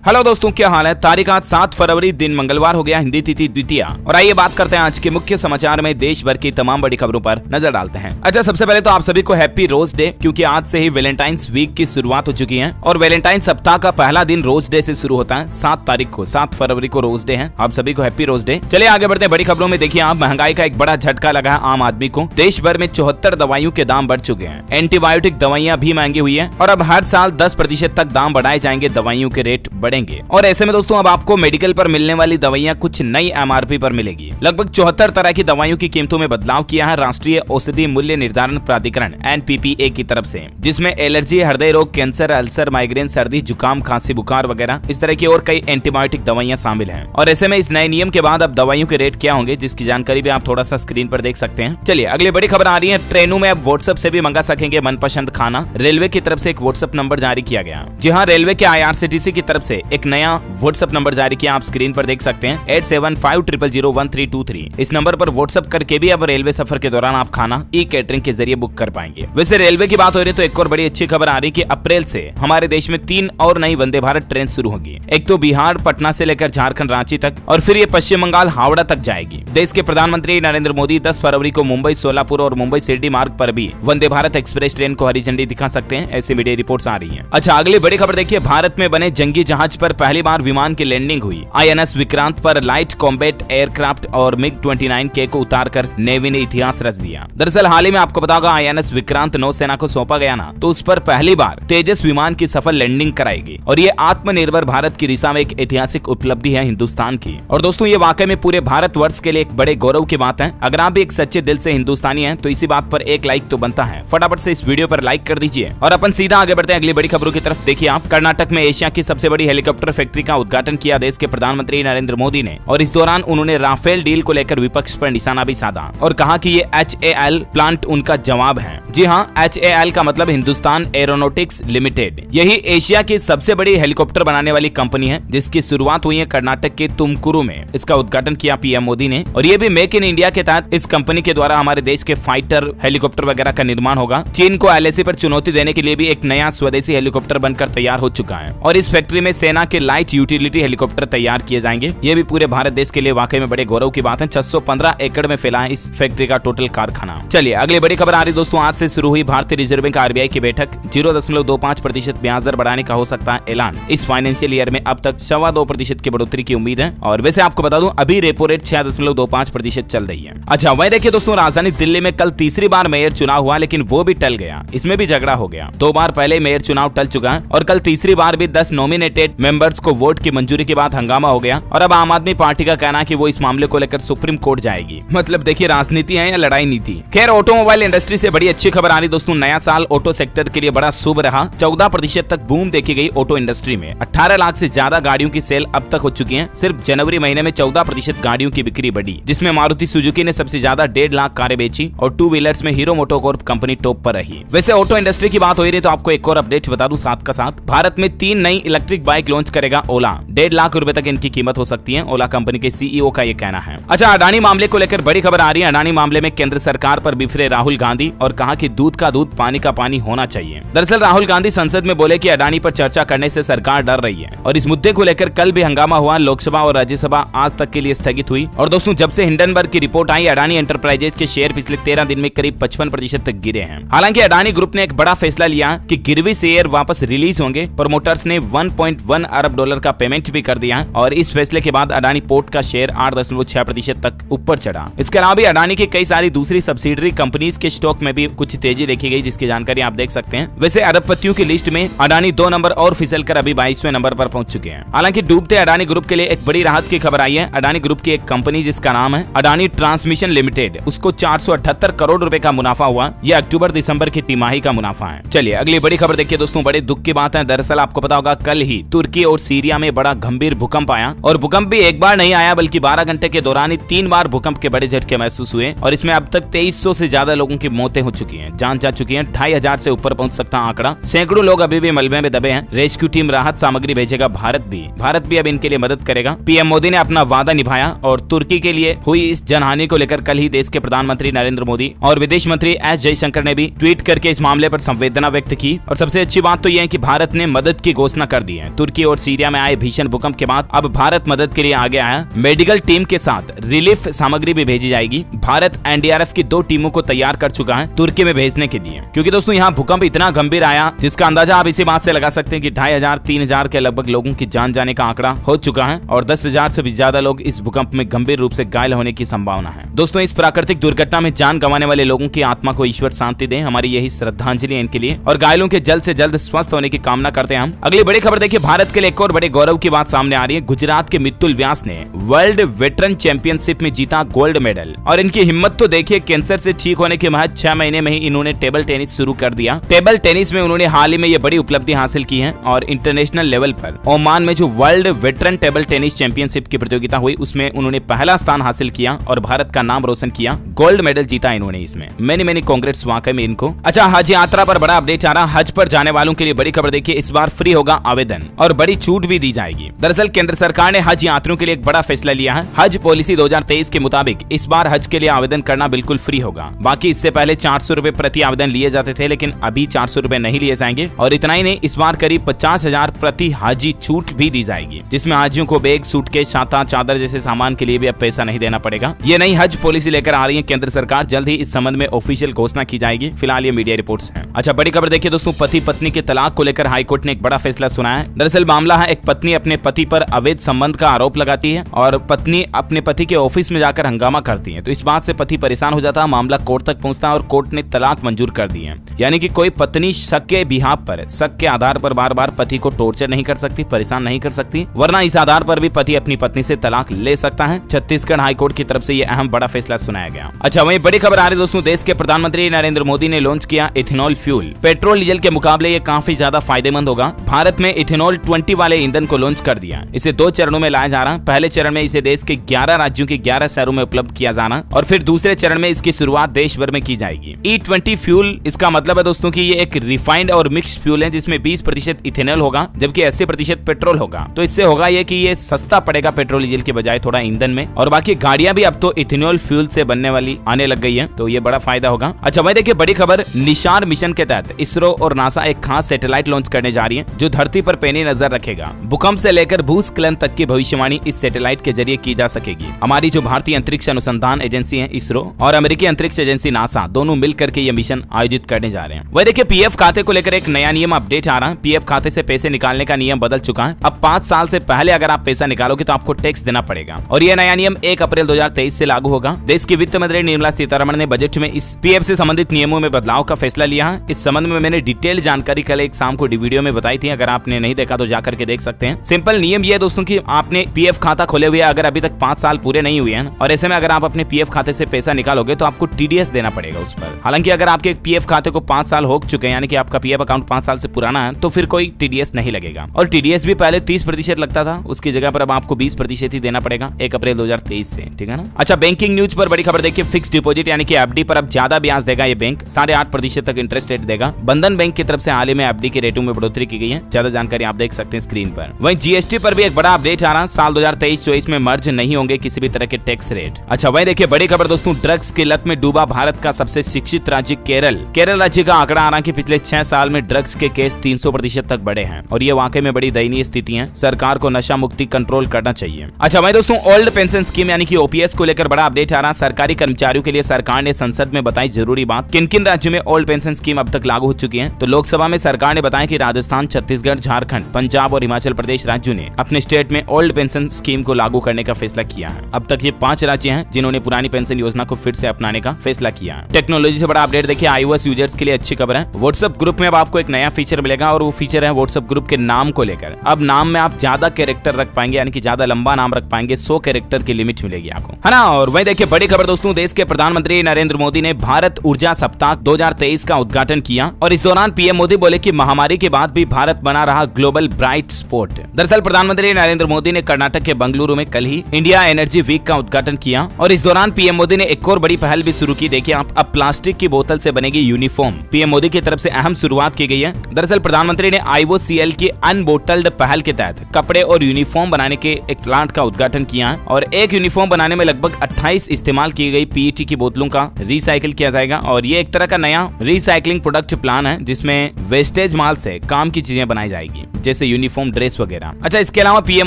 Hello दोस्तों, क्या हाल है। तारीख आज 7 फरवरी, दिन मंगलवार हो गया, हिंदी तिथि द्वितीया। और आइए बात करते हैं आज के मुख्य समाचार में देश भर की तमाम बड़ी खबरों पर नजर डालते हैं। अच्छा, सबसे पहले तो आप सभी को हैप्पी रोज डे, क्योंकि आज से ही वैलेंटाइंस वीक की शुरुआत हो चुकी है और वैलेंटाइन सप्ताह का पहला दिन रोज डे से शुरू होता है। 7 तारीख को 7 फरवरी को रोज डे है। आप सभी को हैप्पी रोज डे। चलिए आगे बढ़ते हैं बड़ी खबरों में। देखिए आप, महंगाई का एक बड़ा झटका लगा है आम आदमी को। देश भर में 74 दवाइयों के दाम बढ़ चुके हैं। एंटीबायोटिक दवाइयां भी महंगी हुई है और अब हर साल 10% तक दाम बढ़ाए जाएंगे, दवाइयों के रेट बढ़ेंगे। और ऐसे में दोस्तों अब आपको मेडिकल पर मिलने वाली दवाइयां कुछ नई एमआरपी पर मिलेगी। लगभग 74 तरह की दवाइयों की कीमतों में बदलाव किया है राष्ट्रीय औषधि मूल्य निर्धारण प्राधिकरण (एनपीपीए) की तरफ से, जिसमें एलर्जी, हृदय रोग, कैंसर, अल्सर, माइग्रेन, सर्दी, जुकाम, खांसी, बुखार वगैरह इस तरह की और कई एंटीबायोटिक दवाइयां शामिल हैं। और ऐसे में इस नए नियम के बाद अब दवाइयों के रेट क्या होंगे, जिसकी जानकारी भी आप थोड़ा सा स्क्रीन पर देख सकते हैं। चलिए अगली बड़ी खबर आ रही है। ट्रेनों में अब व्हाट्सएप से भी मंगा सकेंगे मनपसंद खाना। रेलवे की तरफ से एक व्हाट्सएप नंबर जारी किया गया। जी हाँ, रेलवे के IRCTC की तरफ से एक नया व्हाट्सएप नंबर जारी किया, आप स्क्रीन पर देख सकते हैं 8750001323। इस नंबर पर व्हाट्सएप करके भी अब रेलवे सफर के दौरान आप खाना ई-कैटरिंग के जरिए बुक कर पाएंगे। वैसे रेलवे की बात हो रही है तो एक और बड़ी अच्छी खबर आ रही है कि अप्रैल से हमारे देश में 3 और नई वंदे भारत ट्रेन शुरू होगी। एक तो बिहार पटना से लेकर झारखंड रांची तक, और फिर ये पश्चिम बंगाल हावड़ा तक जाएगी। देश के प्रधानमंत्री नरेंद्र मोदी 10 फरवरी को मुंबई सोलापुर और मुंबई शिरडी मार्ग पर भी वंदे भारत एक्सप्रेस ट्रेन को हरी झंडी दिखा सकते हैं, ऐसी मीडिया रिपोर्ट्स आ रही है। अच्छा, अगली बड़ी खबर देखिए। भारत में बने जंगी जहाज पर पहली बार विमान की लैंडिंग हुई। INS विक्रांत पर लाइट कॉम्बैट एयरक्राफ्ट और MiG-29K को उतारकर नेवी ने इतिहास रच दिया। दरअसल हाल ही में आपको पता होगा INS विक्रांत नौसेना को सौंपा गया ना, तो उस पर पहली बार तेजस विमान की सफल लैंडिंग कराएगी और ये आत्मनिर्भर भारत की दिशा में एक ऐतिहासिक उपलब्धि है हिंदुस्तान की। और दोस्तों ये वाकई में पूरे भारतवर्ष के लिए एक बड़े गौरव की बात है। अगर आप भी एक सच्चे दिल से हिंदुस्तानी हैं तो इसी बात पर एक लाइक तो बनता है। फटाफट से इस वीडियो पर लाइक कर दीजिए और अपन सीधा आगे बढ़ते हैं अगली बड़ी खबरों की तरफ। देखिए आप, कर्नाटक में एशिया की सबसे बड़ी हेलीकॉप्टर फैक्ट्री का उद्घाटन किया देश के प्रधानमंत्री नरेंद्र मोदी ने, और इस दौरान उन्होंने राफेल डील को लेकर विपक्ष पर निशाना भी साधा और कहा कि ये HAL प्लांट उनका जवाब है। जी हाँ, HAL का मतलब हिंदुस्तान एरोनॉटिक्स लिमिटेड। यही एशिया की सबसे बड़ी हेलीकॉप्टर बनाने वाली कंपनी है, जिसकी शुरुआत हुई है कर्नाटक के तुमकुरु में। इसका उद्घाटन किया PM मोदी ने, और ये भी मेक इन इंडिया के तहत इस कंपनी के द्वारा हमारे देश के फाइटर हेलीकॉप्टर वगैरह का निर्माण होगा। चीन को LAC पर चुनौती देने के लिए भी एक नया स्वदेशी हेलीकॉप्टर बनकर तैयार हो चुका है और इस फैक्ट्री में सेना के लाइट यूटिलिटी हेलीकॉप्टर तैयार किए जाएंगे। ये भी पूरे भारत देश के लिए वाकई में बड़े गौरव की बात है। 615 एकड़ में फैला है इस फैक्ट्री का टोटल कारखाना। चलिए अगली बड़ी खबर आ रही दोस्तों। आज से शुरू हुई भारतीय रिजर्व बैंक RBI की बैठक। 0.25% ब्याज दर बढ़ाने का हो सकता है ऐलान। इस फाइनेंशियल ईयर में अब तक 2.25% की बढ़ोतरी की उम्मीद है। और वैसे आपको बता दूं, अभी रेपो रेट 6.25% चल रही है। अच्छा, वही देखिए दोस्तों, राजधानी दिल्ली में कल तीसरी बार मेयर चुनाव हुआ, लेकिन वो भी टल गया। इसमें भी झगड़ा हो गया। 2 बार पहले मेयर चुनाव टल चुका है और कल तीसरी बार भी 10 नॉमिनेटेड मेंबर्स को वोट की मंजूरी के बाद हंगामा हो गया। और अब आम आदमी पार्टी का कहना है कि वो इस मामले को लेकर सुप्रीम कोर्ट जाएगी। मतलब देखिए, राजनीति है या लड़ाई नीति। खैर, ऑटोमोबाइल इंडस्ट्री से बड़ी अच्छी खबर आ रही दोस्तों। नया साल ऑटो सेक्टर के लिए बड़ा शुभ रहा। 14% तक बूम देखी गई ऑटो इंडस्ट्री में। 18 लाख से ज्यादा गाड़ियों की सेल अब तक हो चुकी है। सिर्फ जनवरी महीने में 14% गाड़ियों की बिक्री बढ़ी, जिसमें मारुति सुजुकी ने सबसे ज्यादा 1.5 लाख कारें बेची और 2 व्हीलर्स में हीरो मोटोकॉर्प कंपनी टॉप पर रही। वैसे ऑटो इंडस्ट्री की बात हो रही है तो आपको एक और अपडेट बता दूं साथ का साथ। भारत में 3 नई इलेक्ट्रिक बाइक लॉन्च करेगा ओला। 1.5 लाख रुपए तक इनकी कीमत हो सकती है। ओला कंपनी के CEO का ये कहना है। अच्छा, अडानी मामले को लेकर बड़ी खबर आ रही है। अडानी मामले में केंद्र सरकार पर बिफरे राहुल गांधी और कहा कि दूध का दूध पानी का पानी होना चाहिए। दरअसल राहुल गांधी संसद में बोले कि अडानी पर चर्चा करने से सरकार डर रही है और इस मुद्दे को लेकर कल भी हंगामा हुआ। लोकसभा और राज्यसभा आज तक के लिए स्थगित हुई। और दोस्तों, जब से हिंडनबर्ग की रिपोर्ट आई, अडानी एंटरप्राइजेज के शेयर पिछले 13 दिन में करीब 55% तक गिरे हैं। हालांकि अडानी ग्रुप ने एक बड़ा फैसला लिया कि गिरवी शेयर वापस रिलीज होंगे। प्रमोटर्स ने $1.1 अरब का पेमेंट भी कर दिया और इस फैसले के बाद अडानी पोर्ट का शेयर 8.6% तक ऊपर चढ़ा। इसके अलावा भी अडानी की कई सारी दूसरी सब्सिडरी कंपनीज के स्टॉक में भी कुछ तेजी देखी गई, जिसकी जानकारी आप देख सकते हैं। वैसे अरबपतियों की लिस्ट में अडानी 2 नंबर और फिसलकर अभी 22वें नंबर पर पहुंच चुके हैं। हालांकि डूबते अडानी ग्रुप के लिए एक बड़ी राहत की खबर आई है। अडानी ग्रुप की एक कंपनी जिसका नाम है अडानी ट्रांसमिशन लिमिटेड, उसको 478 करोड़ रुपए का मुनाफा हुआ। यह अक्टूबर-दिसंबर की तिमाही का मुनाफा है। चलिए अगली बड़ी खबर देखिए दोस्तों। बड़े दुख की बात है। दरअसल आपको पता होगा, कल ही तुर्की और सीरिया में बड़ा गंभीर भूकंप आया और भूकंप भी एक बार नहीं आया बल्कि 12 घंटे के दौरान ही 3 बार भूकंप के बड़े झटके महसूस हुए और इसमें अब तक 2300 से ज्यादा लोगों की मौतें हो चुकी हैं, जान जा चुकी है। 2500 से ऊपर पहुंच सकता आंकड़ा। सैकड़ों लोग अभी भी मलबे में दबे हैं। रेस्क्यू टीम राहत सामग्री भेजेगा। भारत भी अब इनके लिए मदद करेगा। PM मोदी ने अपना वादा निभाया और तुर्की के लिए हुई इस जनहानि को लेकर कल ही देश के प्रधानमंत्री नरेंद्र मोदी और विदेश मंत्री S जयशंकर ने भी ट्वीट करके इस मामले पर संवेदना व्यक्त की। और सबसे अच्छी बात तो यह है कि भारत ने मदद की घोषणा कर दी है। तुर्की और सीरिया में आए भीषण भूकंप के बाद अब भारत मदद के लिए आगे आया। मेडिकल टीम के साथ रिलीफ सामग्री भी भेजी जाएगी। भारत एनडीआरएफ की 2 टीमों को तैयार कर चुका है तुर्की में भेजने के लिए, क्योंकि दोस्तों यहाँ भूकंप इतना गंभीर आया जिसका अंदाजा आप इसी बात से लगा सकते हैं कि 2500-3000 के लगभग लोगों की जान जाने का आंकड़ा हो चुका है और 10,000 से भी ज्यादा लोग इस भूकंप में गंभीर रूप से घायल होने की संभावना है। दोस्तों इस प्राकृतिक दुर्घटना में जान गंवाने वाले लोगों की आत्मा को ईश्वर शांति दे, हमारी यही श्रद्धांजलि है इनके लिए, और घायलों के जल्द से जल्द स्वस्थ होने की कामना करते हैं हम। अगली बड़ी खबर देखिए, भारत के लिए एक और बड़े गौरव की बात सामने आ रही है। गुजरात के मित्तुल व्यास ने वर्ल्ड वेटरन चैंपियनशिप में जीता गोल्ड मेडल, और इनकी हिम्मत तो देखिए, कैंसर से ठीक होने के महज 6 महीने में ही इन्होंने टेबल टेनिस शुरू कर दिया। टेबल टेनिस में उन्होंने हाल ही में ये बड़ी उपलब्धि हासिल की है और इंटरनेशनल लेवल पर ओमान में जो world veteran table tennis championship की प्रतियोगिता हुई उसमें उन्होंने पहला स्थान हासिल किया और भारत का नाम रोशन किया। गोल्ड मेडल जीता इन्होंने इसमें। मैनी कांग्रेट्स वाकई में इनको। अच्छा, हज यात्रा पर बड़ा अपडेट आ रहा। हज पर जाने वालों के लिए बड़ी खबर देखिए, इस बार फ्री होगा आवेदन और बड़ी छूट भी दी जाएगी। दरअसल केंद्र सरकार ने हज यात्रियों के लिए एक बड़ा फैसला लिया है। हज पॉलिसी 2023 के मुताबिक इस बार हज के लिए आवेदन करना बिल्कुल फ्री होगा। बाकी इससे पहले 400 रुपए प्रति आवेदन लिए जाते थे, लेकिन अभी 400 रुपए नहीं लिए जाएंगे। और इतना ही नहीं, इस बार करीब 50,000 प्रति हाजी छूट भी दी जाएगी, जिसमें हाजियों को बैग, सूटकेस, छाता, चादर जैसे सामान के लिए भी अब पैसा नहीं देना पड़ेगा। ये नई हज पॉलिसी लेकर आ रही है केंद्र सरकार। जल्द ही इस संबंध में ऑफिशियल घोषणा की जाएगी। फिलहाल ये मीडिया रिपोर्ट्स हैं। अच्छा, बड़ी खबर देखिए दोस्तों, पति पत्नी के तलाक को लेकर हाईकोर्ट ने एक बड़ा फैसला सुनाया है। दरअसल मामला है, एक पत्नी अपने पति पर अवैध संबंध का आरोप लगाती है और पत्नी अपने पति के ऑफिस में जाकर हंगामा करती है। तो इस बात से पति परेशान हो जाता है, मामला कोर्ट तक पहुंचता है और कोर्ट ने तलाक मंजूर कर दी है। यानी कि कोई पत्नी शक के बिहाफ पर, शक के आधार पर बार बार पति को टॉर्चर नहीं कर सकती, परेशान नहीं कर सकती, वरना इस आधार पर भी पति अपनी पत्नी से तलाक ले सकता है। छत्तीसगढ़ हाईकोर्ट की तरफ से यह अहम बड़ा फैसला सुनाया गया। अच्छा, वहीं बड़ी खबर आ रही है दोस्तों, देश के प्रधानमंत्री नरेंद्र मोदी ने लॉन्च किया इथेनॉल फ्यूल। पेट्रोल डीजल के मुकाबले ये काफी ज्यादा फायदेमंद होगा। भारत में इथेनॉल 20 वाले ईंधन को लॉन्च कर दिया। इसे 2 चरणों में लाया जा रहा है। पहले चरण में इसे देश के 11 राज्यों के 11 शहरों में उपलब्ध किया जाना और फिर दूसरे चरण में इसकी शुरुआत देश भर में की जाएगी। E20 फ्यूल, इसका मतलब है दोस्तों कि ये एक रिफाइंड और मिक्स्ड फ्यूल है जिसमें 20% इथेनॉल होगा जबकि 80% पेट्रोल होगा। तो इससे होगा ये कि ये सस्ता पड़ेगा पेट्रोल डीजल के बजाय थोड़ा ईंधन में, और बाकी गाड़ियां भी अब तो इथेनॉल फ्यूल से बनने वाली आने लग गई है, तो ये बड़ा फायदा होगा। अच्छा, वही देखिए बड़ी खबर, निशान मिशन के तहत इसरो और नासा एक खास सैटेलाइट लॉन्च करने जा रही है जो धरती पर पैनी नजर रखेगा। भूकंप से लेकर भूस्खलन तक की भविष्यवाणी इस सैटेलाइट के जरिए की जा सकेगी। हमारी जो भारतीय अंतरिक्ष अनुसंधान एजेंसी है इसरो और अमेरिकी अंतरिक्ष एजेंसी नासा दोनों मिलकर के ये मिशन आयोजित करने जा रहे हैं। वही देखिए पीएफ खाते को लेकर एक नया नियम अपडेट आ रहा है। पीएफ खाते से पैसे निकालने का नियम बदल चुका है। अब 5 साल से पहले अगर आप पैसा निकालोगे तो आपको टैक्स देना पड़ेगा और यह नया नियम 1 अप्रैल 2023 से लागू होगा। देश की वित्त मंत्री निर्मला सीतारमण ने बजट में इस पीएफ से संबंधित नियमों में बदलाव का फैसला लिया है। इस संबंध में मैंने डिटेल जानकारी कल एक शाम को वीडियो में बताई थी, अगर आपने नहीं देखा तो जाकर के देख सकते हैं। सिंपल नियम ये है दोस्तों कि आपने पीएफ खाता खोले हुए अगर अभी तक 5 साल पूरे नहीं हुए हैं और ऐसे में अगर आप अपने पीएफ खाते से पैसा निकालोगे तो आपको टीडीएस देना पड़ेगा उस पर। हालांकि अगर आपके पीएफ खाते को 5 साल हो चुके हैं, यानी कि आपका पीएफ अकाउंट 5 साल से पुराना है, तो फिर कोई टीडीएस नहीं लगेगा। और टीडीएस भी पहले 30% लगता था, उसकी जगह पर अब आपको 20% ही देना पड़ेगा 1 अप्रैल 2023 से, ठीक है ना। अच्छा, बैंकिंग न्यूज पर बड़ी खबर देखिए, फिक्स डिपॉजिट यानी कि एफडी पर अब ज्यादा ब्याज देगा ये बैंक, 8.5% तक इंटरेस्ट रेट देगा। बंधन बैंक की तरफ से हाल ही में एफडी के रेटों में बढ़ोतरी की गई है। ज्यादा जानकारी आप देख सकते हैं स्क्रीन पर। वहीं जीएसटी पर भी एक बड़ा अपडेट आ रहा है। साल 2023-24 में मर्ज नहीं होंगे किसी भी तरह के टैक्स रेट। अच्छा, वहीं देखिए बड़ी खबर दोस्तों, ड्रग्स की लत में डूबा भारत का सबसे शिक्षित राज्य केरल। केरल राज्य का आंकड़ा आ रहा है कि पिछले 6 साल में ड्रग्स के केस 300% तक बढ़े हैं और ये वाकई में बड़ी दयनीय स्थिति है। सरकार को नशा मुक्ति कंट्रोल करना चाहिए। अच्छा वहीं दोस्तों, ओल्ड पेंशन स्कीम यानी कि ओपीएस को लेकर बड़ा अपडेट आ रहा है। सरकारी कर्मचारियों के लिए सरकार ने संसद में बताई जरूरी बात। किन किन राज्यों में ओल्ड पेंशन स्कीम अब तक लागू हो चुकी है, तो लोकसभा में सरकार ने बताया कि राजस्थान, छत्तीसगढ़, झारखंड, पंजाब और हिमाचल प्रदेश राज्यों ने अपने स्टेट में ओल्ड पेंशन स्कीम को लागू करने का फैसला किया है। अब तक ये 5 राज्य हैं जिन्होंने पुरानी पेंशन योजना को फिर से अपनाने का फैसला किया है। टेक्नोलॉजी से बड़ा अपडेट देखिए, iOS यूजर्स के लिए अच्छी खबर है। व्हाट्सएप ग्रुप में अब आपको एक नया फीचर मिलेगा और वो फीचर है व्हाट्सएप ग्रुप के नाम को लेकर। अब नाम में आप ज्यादा कैरेक्टर रख पाएंगे, यानी कि ज्यादा लंबा नाम रख पाएंगे। 100 कैरेक्टर की लिमिट मिलेगी आपको, है ना। और वहीं देखिए बड़ी खबर दोस्तों, देश के प्रधानमंत्री नरेंद्र मोदी ने भारत ऊर्जा सप्ताह 2023 का उद्घाटन किया और इस दौरान पीएम मोदी बोले कि महामारी के बाद भी भारत बना रहा ग्लोबल ब्राइट स्पॉट। दरअसल प्रधानमंत्री नरेंद्र मोदी ने कर्नाटक के बंगलुरु में कल ही इंडिया एनर्जी वीक का उद्घाटन किया और इस दौरान पीएम मोदी ने एक और बड़ी पहल भी शुरू की। देखिए आप, अब प्लास्टिक की बोतल से बनेगी यूनिफॉर्म। पीएम मोदी की तरफ से अहम शुरुआत की गई है। दरअसल प्रधानमंत्री ने IOCL की अनबोटल्ड पहल के तहत कपड़े और यूनिफॉर्म बनाने के एक प्लांट का उद्घाटन किया है और एक यूनिफॉर्म बनाने में लगभग 28 इस्तेमाल की गई PET की बोतलों का रिसाइकिल किया जाएगा और ये एक तरह का नया रिसाइकलिंग प्रोडक्ट प्लान है जिसमें वेस्टेज माल से काम की चीजें बनाई जाएगी, जैसे जैसे यूनिफॉर्म ड्रेस वगैरह। अच्छा, इसके अलावा पीएम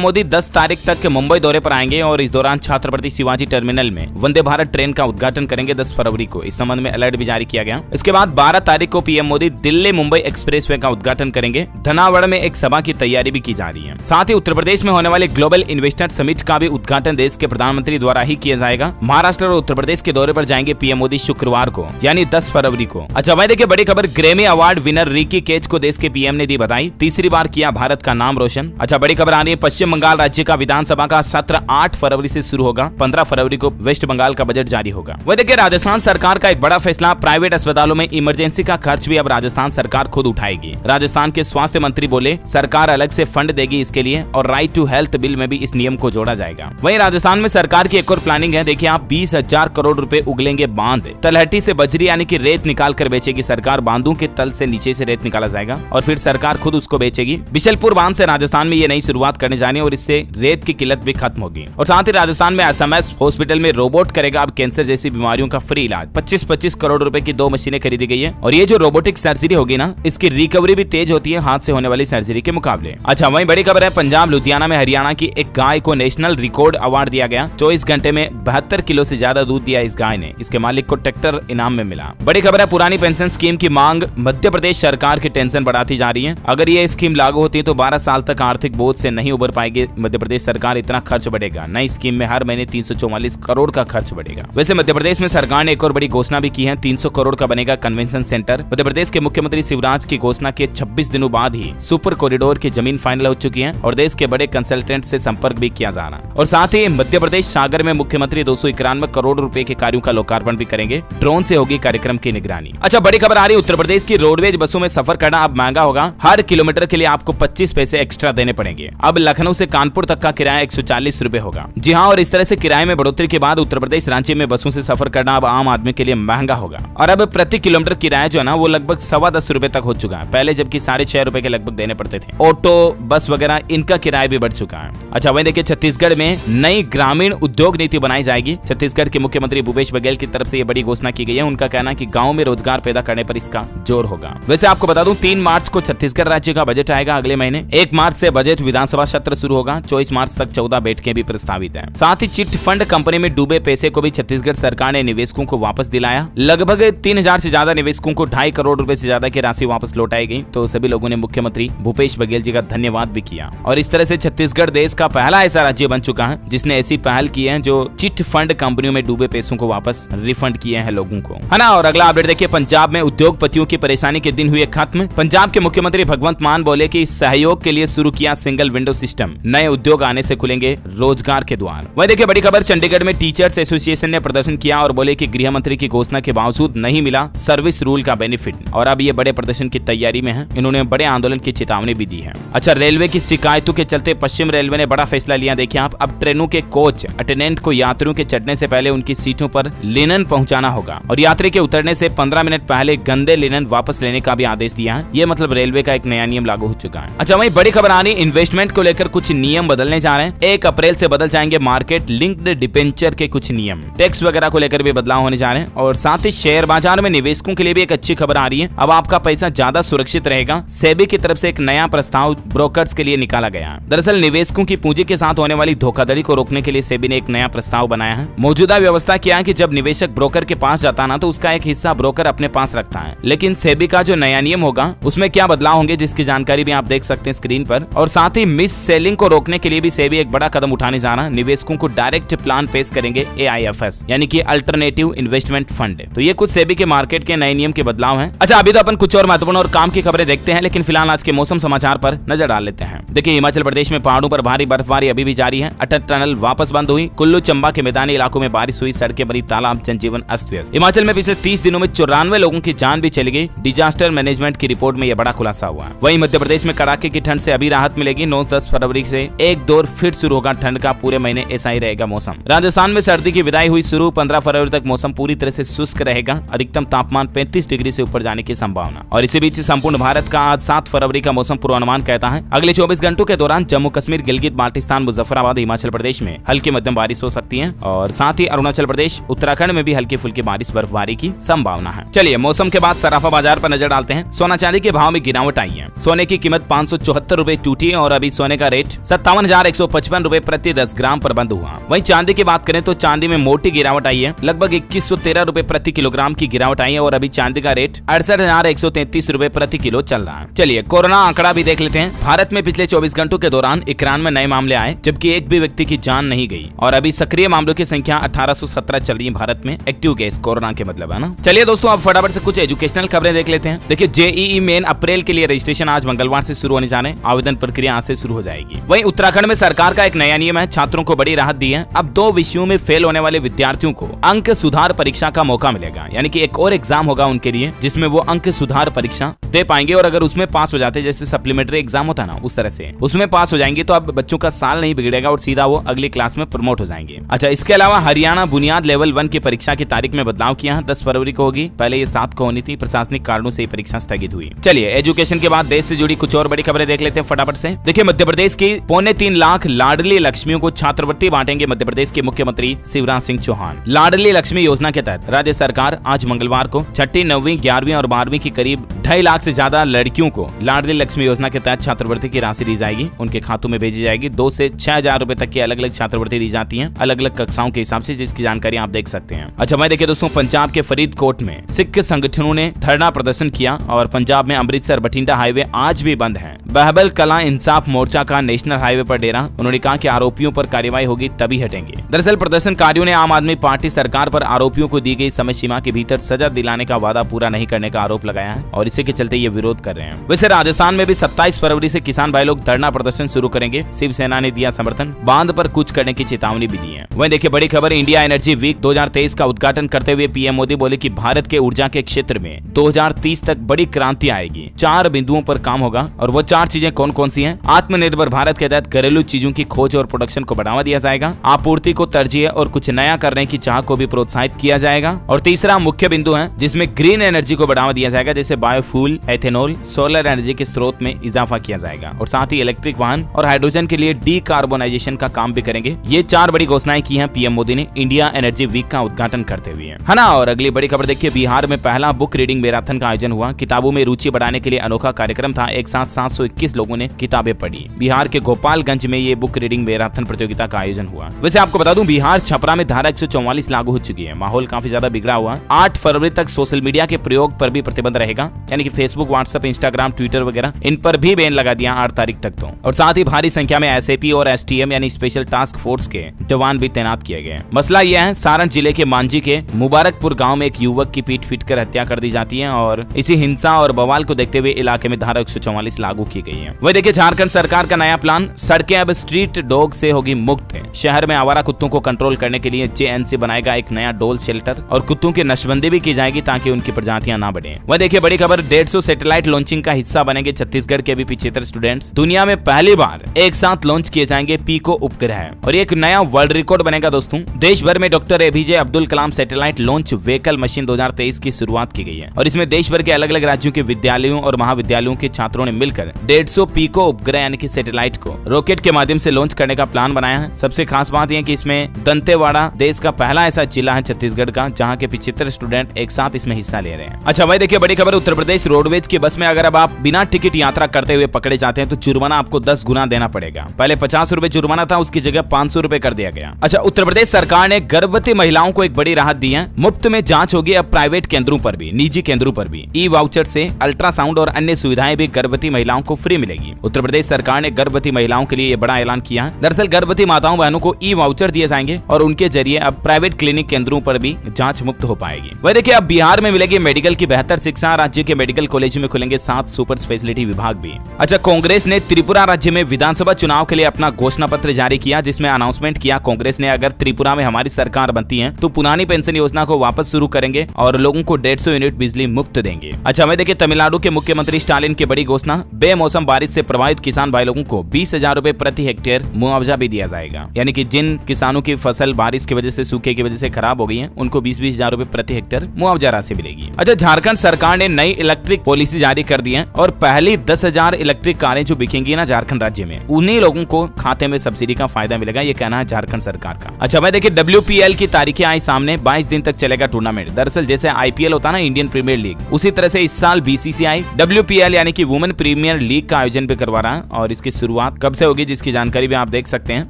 मोदी 10 तारीख तक मुंबई दौरे पर आएंगे और इस दौरान छत्रपति शिवाजी टर्मिनल में वंदे भारत ट्रेन का उद्घाटन करेंगे 10 फरवरी को। इस संबंध में अलर्ट भी जारी किया गया। इसके बाद 12 तारीख को पीएम मोदी दिल्ली मुंबई एक्सप्रेसवे का उद्घाटन करेंगे। धनावड़ में एक सभा की तैयारी भी की जा रही है। साथ ही उत्तर प्रदेश में होने वाले ग्लोबल इन्वेस्टर समिट का भी उद्घाटन देश के प्रधानमंत्री द्वारा ही किया जाएगा। महाराष्ट्र और उत्तर प्रदेश के दौरे पर जाएंगे पीएम मोदी शुक्रवार को, यानी 10 फरवरी को। अच्छा, वही देखिए बड़ी खबर, Grammy award winner Ricky Kej को देश के पीएम ने दी बधाई। तीसरी बार किया भारत का नाम रोशन। अच्छा, बड़ी खबर आ रही है, पश्चिम बंगाल राज्य का विधानसभा का सत्र 8 फरवरी से शुरू होगा। 15 फरवरी को वेस्ट बंगाल का बजट जारी होगा। वही देखिए राजस्थान सरकार का एक बड़ा फैसला, प्राइवेट अस्पतालों में इमरजेंसी का खर्च भी अब राजस्थान सरकार खुद उठाएगी। राजस्थान के स्वास्थ्य मंत्री बोले सरकार अलग से फंड देगी इसके लिए, और राइट टू हेल्थ बिल में भी इस नियम को जोड़ा जाएगा। वहीं राजस्थान में सरकार की एक और प्लानिंग है, देखिए आप, 20,000 करोड़ रुपए उगलेंगे बांध। तलहटी से बजरी यानी कि रेत निकाल कर बेचेगी सरकार। बांधों के तल से नीचे से रेत निकाला जाएगा और फिर सरकार खुद उसको बेचेगी। बिशलपुर बांध से राजस्थान में ये नई शुरुआत करने जानी है और इससे रेत की किल्लत भी खत्म होगी। और साथ ही राजस्थान में एसएमएस हॉस्पिटल में रोबोट करेगा अब कैंसर जैसी बीमारियों का फ्री इलाज। 25-25 करोड़ रुपए की 2 मशीनें खरीदी गई है और ये जो रोबोटिक सर्जरी होगी ना, इसकी रिकवरी भी तेज होती है हाथ से होने वाली सर्जरी के मुकाबले। अच्छा, वहीं बड़ी खबर है, पंजाब लुधियाना में हरियाणा की एक गाय को नेशनल रिकॉर्ड अवार्ड दिया गया। 24 घंटे में 72 किलो से ज्यादा दूध दिया इस गाय ने। इसके मालिक को ट्रैक्टर इनाम में मिला। बड़ी खबर है, पुरानी पेंशन स्कीम की मांग मध्य प्रदेश सरकार की टेंशन बढ़ाती जा रही है। अगर ये स्कीम लागू होती है तो 12 साल तक आर्थिक बोझ से नहीं उबर पाएगी मध्य प्रदेश सरकार। इतना खर्च बढ़ेगा। नई स्कीम में हर महीने 344 करोड़ का खर्च बढ़ेगा। वैसे मध्य प्रदेश में सरकार ने एक और बड़ी घोषणा भी की है, 300 करोड़ का बनेगा कन्वेंशन सेंटर। मध्य प्रदेश के मुख्यमंत्री शिवराज की घोषणा के 26 दिनों बाद ही सुपर कॉरिडोर की जमीन फाइनल हो चुकी है और देश के बड़े कंसल्टेंट से संपर्क भी किया जा रहा है। और साथ ही मध्य प्रदेश सागर में मुख्यमंत्री 291 करोड़ रुपए के कार्यों का लोकार्पण भी करेंगे। ड्रोन से होगी कार्यक्रम की निगरानी। अच्छा, बड़ी खबर आ रही है, उत्तर प्रदेश की रोडवेज बसों में सफर करना अब महंगा होगा। हर किलोमीटर के लिए आपको 25 पैसे एक्स्ट्रा देने पड़ेंगे। अब लखनऊ से कानपुर तक का किराया 140 रुपए होगा। जी हाँ, और इस तरह से किराए में बढ़ोतरी के बाद उत्तर प्रदेश रांची में बसों से सफर करना अब आम आदमी के लिए महंगा होगा। और अब प्रति किलोमीटर किराया जो है ना, वो लगभग 10.25 रुपए तक हो चुका है। पहले जबकि 6.5 रुपए के लगभग देने पड़ते थे। ऑटो, बस वगैरह इनका किराया भी बढ़ चुका है। अच्छा, वहीं देखिए छत्तीसगढ़ में नई ग्रामीण उद्योग नीति बनाई जाएगी। छत्तीसगढ़ के मुख्यमंत्री भूपेश बघेल की तरफ से ये बड़ी घोषणा की गई है। उनका कहना है कि गांव में रोजगार पैदा करने पर इसका जोर होगा। वैसे आपको बता दूं, 3 मार्च को छत्तीसगढ़ राज्य का बजट आएगा अगले महीने। 1 मार्च से बजट विधानसभा सत्र शुरू होगा। 24 मार्च तक 14 बैठकें भी प्रस्तावित है। साथ ही चिट फंड कंपनी में डूबे पैसे को भी छत्तीसगढ़ सरकार ने निवेशकों को वापस दिलाया। लगभग 3000 से ज्यादा निवेशकों को 2.5 करोड़ रुपए से ज्यादा की राशि वापस लौटाई गई। तो सभी लोगों ने मुख्यमंत्री भूपेश बघेल जी का धन्यवाद भी किया। और इस तरह से छत्तीसगढ़ देश का पहला ऐसा राज्य बन चुका है जिसने ऐसी पहल की है जो चिट फंड कंपनियों में डूबे पैसों को वापस रिफंड किए हैं लोगों को, है ना। और अगला अपडेट देखिए, पंजाब में उद्योगपतियों की परेशानी के दिन हुए खत्म। पंजाब के मुख्यमंत्री भगवंत मान बोले कि सहयोग के लिए शुरू किया सिंगल विंडो सिस्टम। नए उद्योग आने से खुलेंगे रोजगार के द्वार। वही देखिए बड़ी खबर, चंडीगढ़ में टीचर्स एसोसिएशन ने प्रदर्शन किया और बोले कि गृह मंत्री की घोषणा के बावजूद नहीं मिला सर्विस रूल का बेनिफिट और अब ये बड़े प्रदर्शन की तैयारी में है। इन्होंने बड़े आंदोलन की चेतावनी भी दी है। अच्छा, रेलवे की शिकायतों के चलते पश्चिम रेलवे ने बड़ा फैसला लिया। देखिए आप, अब ट्रेनों के कोच अटेंडेंट को यात्रियों के चढ़ने से पहले उनकी सीटों पर लिनन पहुंचाना होगा और यात्री के उतरने से 15 मिनट पहले गंदे लिनन वापस लेने का भी आदेश दिया है। ये मतलब रेलवे का एक नया नियम लागू हो चुका है। अच्छा, वहीं बड़ी खबर आ रही, इन्वेस्टमेंट को लेकर कुछ नियम बदलने जा रहे हैं। 1 अप्रैल से बदल जाएंगे मार्केट लिंक्ड डिबेंचर के कुछ नियम। टैक्स वगैरह को लेकर भी बदलाव होने जा रहे हैं। और साथ ही शेयर बाजार में निवेशकों के लिए भी एक अच्छी खबर आ रही है। अब आपका पैसा ज्यादा सुरक्षित रहेगा। सेबी की तरफ से एक नया प्रस्ताव ब्रोकर्स के लिए निकाला गया है। दरअसल निवेशकों की पूंजी के साथ होने वाली धोखाधड़ी को रोकने के लिए सेबी ने एक नया प्रस्ताव बनाया है। मौजूदा व्यवस्था क्या है कि जब निवेशक ब्रोकर के पास जाता ना, तो उसका एक हिस्सा ब्रोकर अपने पास रखता है। लेकिन सेबी का जो नया नियम होगा उसमें क्या बदलाव होंगे, जिसकी जानकारी भी आप देख सकते हैं स्क्रीन पर। और साथ ही मिस सेलिंग को रोकने के लिए भी सेबी एक बड़ा कदम उठाने जा रहा है। निवेशकों को डायरेक्ट प्लान पेश करेंगे AIFs, यानी कि अल्टरनेटिव इन्वेस्टमेंट फंड। तो ये कुछ सेबी के मार्केट के नए नियम के बदलाव हैं। अच्छा, अभी तो अपन कुछ और महत्वपूर्ण और काम की खबरें देखते हैं, लेकिन फिलहाल आज के मौसम समाचार पर नजर डाल लेते हैं। देखिए, हिमाचल प्रदेश में पहाड़ों पर भारी बर्फबारी अभी भी जारी है। अटल टनल वापस बंद हुई। कुल्लू चंबा के मैदानी इलाकों में बारिश हुई। सड़कें बनी तालाब, जनजीवन अस्त व्यस्त। हिमाचल में पिछले 30 दिनों में 94 लोगों की जान भी चली गई। डिजास्टर मैनेजमेंट की रिपोर्ट में यह बड़ा खुलासा हुआ। वहीं मध्य प्रदेश में कड़ाके की ठंड से अभी राहत मिलेगी। 9-10 फरवरी से एक दौर फिर शुरू होगा ठंड का। पूरे महीने ऐसा ही रहेगा मौसम। राजस्थान में सर्दी की विदाई हुई शुरू। 15 फरवरी तक मौसम पूरी तरह से शुष्क रहेगा। अधिकतम तापमान 35 डिग्री से ऊपर जाने की संभावना। और इसी बीच संपूर्ण भारत का आज 7 फरवरी का मौसम पूर्वानुमान कहता है, अगले 24 घंटों के दौरान जम्मू कश्मीर, गिलगित बाल्टिस्तान, मुजफ्फराबाद, हिमाचल प्रदेश में हल्की मध्यम बारिश हो सकती है। और साथ ही अरुणाचल प्रदेश, उत्तराखंड में भी हल्की फुल्की बारिश, बर्फबारी की संभावना है। चलिए मौसम के बाद सराफा बाजार पर नजर डालते हैं। सोना चांदी के भाव में गिरावट आई है। सोने की कीमत ₹574 टूटी और अभी सोने का रेट 57,155 रुपए प्रति 10 ग्राम पर बंद हुआ। वहीं चांदी की बात करें तो चांदी में मोटी गिरावट आई है, लगभग 2113 रुपए प्रति किलोग्राम की गिरावट आई है और अभी चांदी का रेट 68,133 रुपए प्रति किलो चल रहा है। चलिए कोरोना आंकड़ा भी देख लेते हैं। भारत में पिछले 24 घंटों के दौरान 91 नए मामले आए, जबकि एक भी व्यक्ति की जान नहीं गई और अभी सक्रिय मामलों की संख्या 1817 चल रही है भारत में। एक्टिव केस कोरोना के मतलब है ना। चलिए दोस्तों अब फटाफट से कुछ एजुकेशनल खबरें देख लेते हैं। देखिए जेईई मेन अप्रैल के लिए रजिस्ट्रेशन आज मंगलवार से शुरू होने जा रहे हैं। आवेदन प्रक्रिया आज से शुरू हो जाएगी। वहीं उत्तराखंड में सरकार का एक नया नियम है, छात्रों को बड़ी राहत दी है। अब 2 विषयों में फेल होने वाले विद्यार्थियों को अंक सुधार परीक्षा का मौका मिलेगा, यानी कि एक और एग्जाम होगा उनके लिए जिसमें वो अंक सुधार परीक्षा दे पाएंगे और अगर उसमें पास हो जाते हैं, जैसे सप्लीमेंट्री एग्जाम होता है ना उस तरह से उसमें पास हो जाएंगे तो अब बच्चों का साल नहीं बिगड़ेगा और सीधा वो अगली क्लास में प्रमोट हो जाएंगे। अच्छा, इसके अलावा हरियाणा बुनियाद लेवल 1 की परीक्षा की तारीख में बदलाव किया है, 10 फरवरी को होगी, पहले ये 7 को होनी थी, प्रशासनिक कारणों से ये परीक्षा स्थगित हुई। चलिए एजुकेशन के बाद देश से जुड़ी कुछ और बड़ी खबरें देख लेते हैं फटाफट से। देखिए मध्य प्रदेश की 3.25 लाख लाडली लक्ष्मियों को छात्रवृत्ति बांटेंगे मध्य प्रदेश के मुख्यमंत्री शिवराज सिंह चौहान। लाडली लक्ष्मी योजना के तहत राज्य सरकार आज मंगलवार को 6ठी, 9वीं, 11वीं और 12वीं की करीब 2.5 लाख से ज्यादा लड़कियों को लाडली लक्ष्मी योजना के तहत छात्रवृत्ति की राशि दी जाएगी, उनके खातों में भेजी जाएगी। 2 से 6,000 रुपए तक की अलग अलग छात्रवृत्ति दी जाती है, अलग अलग कक्षाओं के हिसाब से, जिसकी जानकारी आप देख सकते हैं। अच्छा मैं देखिए दोस्तों, पंजाब के फरीदकोट में सिख संगठनों ने धरना प्रदर्शन किया और पंजाब में अमृतसर बठिंडा हाईवे आज भी बंद है। बहबल कला इंसाफ मोर्चा का नेशनल हाईवे पर डेरा, उन्होंने कहा कि आरोपियों पर कार्रवाई होगी तभी हटेंगे। दरअसल प्रदर्शनकारियों ने आम आदमी पार्टी सरकार पर आरोपियों को दी गई समय सीमा के भीतर सजा दिलाने का वादा पूरा नहीं करने का आरोप लगाया है और इसी के चलते ये विरोध कर रहे हैं। वैसे राजस्थान में भी 27 फरवरी से किसान भाई लोग धरना प्रदर्शन शुरू करेंगे। शिवसेना ने दिया समर्थन, बांध पर कूच करने की चेतावनी भी दी है। वहीं देखिए बड़ी खबर, इंडिया एनर्जी वीक 2023 का उद्घाटन करते हुए पीएम मोदी बोले कि भारत के ऊर्जा के क्षेत्र में 2030 तक बड़ी क्रांति आएगी। 4 बिंदुओं पर काम होगा और वो 4 चीजें कौन कौन सी हैं? आत्मनिर्भर भारत के तहत घरेलू चीजों की खोज और प्रोडक्शन को बढ़ावा दिया जाएगा, आपूर्ति को तरजीह और कुछ नया करने की चाह को भी प्रोत्साहित किया जाएगा और तीसरा मुख्य बिंदु है जिसमें ग्रीन एनर्जी को बढ़ावा दिया जाएगा, जैसे बायोफ्यूल, एथेनॉल, सोलर एनर्जी के स्रोत में इजाफा किया जाएगा और साथ ही इलेक्ट्रिक वाहन और हाइड्रोजन के लिए डीकार्बोनाइजेशन का काम भी करेंगे। ये 4 बड़ी घोषणाएं की हैं पीएम मोदी ने इंडिया एनर्जी वीक का उद्घाटन करते हुए, है ना। और अगली बड़ी खबर देखिए, बिहार में पहला बुक रीडिंग मैराथन का आयोजन हुआ। किताबों में रुचि बढ़ाने के लिए अनोखा कार्यक्रम था। एक साथ 721 लोगों ने किताबें पढ़ी। बिहार के गोपालगंज में ये बुक रीडिंग मैराथन प्रतियोगिता का आयोजन हुआ। वैसे आपको बता दूं, बिहार छपरा में धारा 144 लागू हो चुकी है। माहौल काफी ज्यादा बिगड़ा हुआ। 8 फरवरी तक सोशल मीडिया के प्रयोग पर भी प्रतिबंध रहेगा, यानी कि फेसबुक, व्हाट्सएप, इंस्टाग्राम, ट्विटर वगैरह इन पर भी बैन लगा दिया 8 तारीख तक तो। और साथ ही भारी संख्या में एसएपी और एसटीएम यानी स्पेशल टास्क फोर्स के जवान भी तैनात किए गए। मसला यह है, सारण जिले के मांझी के मुबारकपुर गांव में एक युवक की पीट कर हत्या कर दी जाती है और इसी हिंसा और बवाल को देखते हुए इलाके में धारा 144 लागू की गई है। वही देखिए झारखंड सरकार का नया प्लान, सड़कें अब स्ट्रीट डॉग से होगी मुक्त। शहर में आवारा कुत्तों को कंट्रोल करने के लिए जेएनसी बनाएगा एक नया डॉल शेल्टर और कुत्तों की नशबंदी भी की जाएगी ताकि उनकी प्रजातियां ना बढ़े। वह देखिए बड़ी खबर, 150 सैटेलाइट लॉन्चिंग का हिस्सा बनेंगे छत्तीसगढ़ के अभी 75 स्टूडेंट्स। दुनिया में पहली बार एक साथ लॉन्च किए जाएंगे पीको उपग्रह और एक नया वर्ल्ड रिकॉर्ड बनेगा दोस्तों। देश भर में doctor APJ Abdul Kalam satellite launch vehicle machine 2023 की शुरुआत की गई है और इसमें देश भर के अलग अलग राज्यों के विद्यालयों और महाविद्यालयों के छात्रों ने मिलकर 150 पीको उपग्रह यानी कि सैटेलाइट को रॉकेट के माध्यम से लॉन्च करने का प्लान बनाया है। सबसे खास बात यह कि इसमें दंतेवाड़ा देश का पहला ऐसा जिला है छत्तीसगढ़ का जहां के 75 स्टूडेंट एक साथ इसमें हिस्सा ले रहे हैं। अच्छा भाई देखिए बड़ी खबर, उत्तर प्रदेश रोडवेज की बस में अगर अब आप बिना टिकट यात्रा करते हुए पकड़े जाते हैं तो जुर्माना आपको 10 गुना देना पड़ेगा। पहले 50 रुपए जुर्माना था, उसकी जगह 500 रुपए कर दिया गया। अच्छा, उत्तर प्रदेश सरकार ने गर्भवती महिलाओं को एक बड़ी राहत दी है। मुफ्त में जांच होगी अब प्राइवेट केंद्रों पर भी, निजी केंद्रों पर भी। ई वाउचर से अल्ट्रासाउंड और अन्य सुविधाएं भी गर्भवती महिलाओं को फ्री मिलेगी। उत्तर प्रदेश सरकार ने गर्भवती महिलाओं के लिए ये बड़ा ऐलान किया। दरअसल गर्भवती माताओं बहनों को ई वाउचर दिए जाएंगे और उनके जरिए अब प्राइवेट क्लिनिक केंद्रों पर भी जांच मुफ्त हो पाएगी। वह देखिए अब बिहार में मिलेगी मेडिकल की बेहतर शिक्षा। राज्य के मेडिकल कॉलेज में खुलेंगे 7 सुपर स्पेशलिटी विभाग भी। अच्छा, कांग्रेस ने त्रिपुरा राज्य में विधानसभा चुनाव के लिए अपना घोषणा पत्र जारी किया जिसमें अनाउंसमेंट किया कांग्रेस ने, अगर त्रिपुरा में हमारी सरकार बनती है तो पुरानी पेंशन योजना को वापस शुरू करेंगे और लोगों को 150 यूनिट बिजली मुफ्त देंगे। अच्छा मैं देखिए तमिलनाडु के मुख्यमंत्री स्टालिन की बड़ी घोषणा, बेमौसम बारिश से प्रभावित किसान भाई लोगों को 20,000 रुपए प्रति हेक्टेयर मुआवजा भी दिया जाएगा। यानी कि जिन किसानों की फसल बारिश की वजह से, सूखे की वजह से खराब हो गई है, उनको 20,000 रुपए प्रति हेक्टेयर मुआवजा राशि मिलेगी। अच्छा, झारखंड सरकार ने नई इलेक्ट्रिक पॉलिसी जारी कर दी है और पहली 10,000 इलेक्ट्रिक कारें जो बिकेंगी ना झारखंड राज्य में, उन्हीं लोगों को खाते में सब्सिडी का फायदा मिलेगा, ये कहना है झारखंड सरकार का। अच्छा भाई देखिए WPL की तारीखें आई सामने, 22 दिन तक चलेगा टूर्नामेंट। दरअसल जैसे IPL होता है ना, इंडियन प्रीमियर लीग, उसी तरह से इस साल BCCI WPL यानी कि वुमेन प्रीमियर प्रीमियर लीग का आयोजन भी करवा रहा है और इसकी शुरुआत कब से होगी जिसकी जानकारी भी आप देख सकते हैं।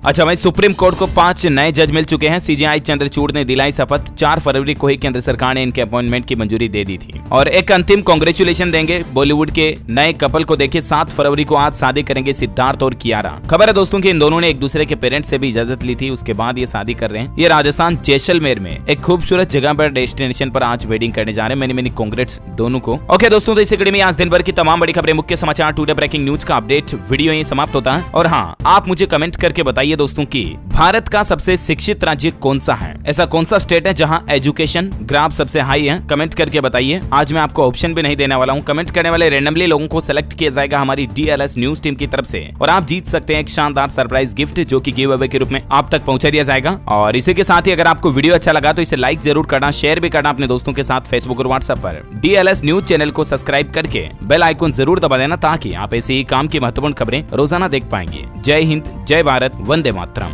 अच्छा भाई, सुप्रीम कोर्ट को 5 नए जज मिल चुके हैं। सीजेआई चंद्रचूड़ ने दिलाई शपथ। 4 फरवरी को ही केंद्र सरकार ने इनके अपॉइंटमेंट की मंजूरी दे दी थी। और एक अंतिम कांग्रेचुलेशन देंगे बॉलीवुड के नए कपल को। देखिए 7 फरवरी को आज शादी करेंगे सिद्धार्थ और कियारा। खबर है दोस्तों कि इन दोनों ने एक दूसरे के पेरेंट्स से भी इजाजत ली थी, उसके बाद ये शादी कर रहे हैं। ये राजस्थान जैसलमेर में एक खूबसूरत जगह पर डेस्टिनेशन पर आज वेडिंग करने जा रहे हैं। मेनी कांग्रेट्स दोनों को। ओके दोस्तों, तो इस कड़ी में आज दिन भर की तमाम बड़ी खबरें, मुख्य समाचार, टुडे ब्रेकिंग न्यूज का अपडेट वीडियो यहीं समाप्त होता है। और हाँ, आप मुझे कमेंट करके बताइए दोस्तों कि भारत का सबसे शिक्षित राज्य कौन सा है। ऐसा कौन सा स्टेट है जहां एजुकेशन ग्राफ सबसे हाई है, कमेंट करके बताइए। आज मैं आपको ऑप्शन भी नहीं देने वाला हूं। कमेंट करने वाले रैंडमली लोगों को सेलेक्ट किया जाएगा हमारी DLS न्यूज टीम की तरफ से और आप जीत सकते हैं एक शानदार सरप्राइज गिफ्ट जो कि गिव अवे के रूप में आप तक पहुंचा दिया जाएगा। और इसी के साथ ही अगर आपको वीडियो अच्छा लगा तो इसे लाइक जरूर करना, शेयर भी करना अपने दोस्तों के साथ फेसबुक और व्हाट्सएप पर। DLS न्यूज चैनल को सब्सक्राइब करके बेल आइकन जरूर दबा देना ताकि आप ऐसे ही काम की महत्वपूर्ण खबरें रोजाना देख पाएंगे। जय हिंद, जय भारत, वंदे मातरम।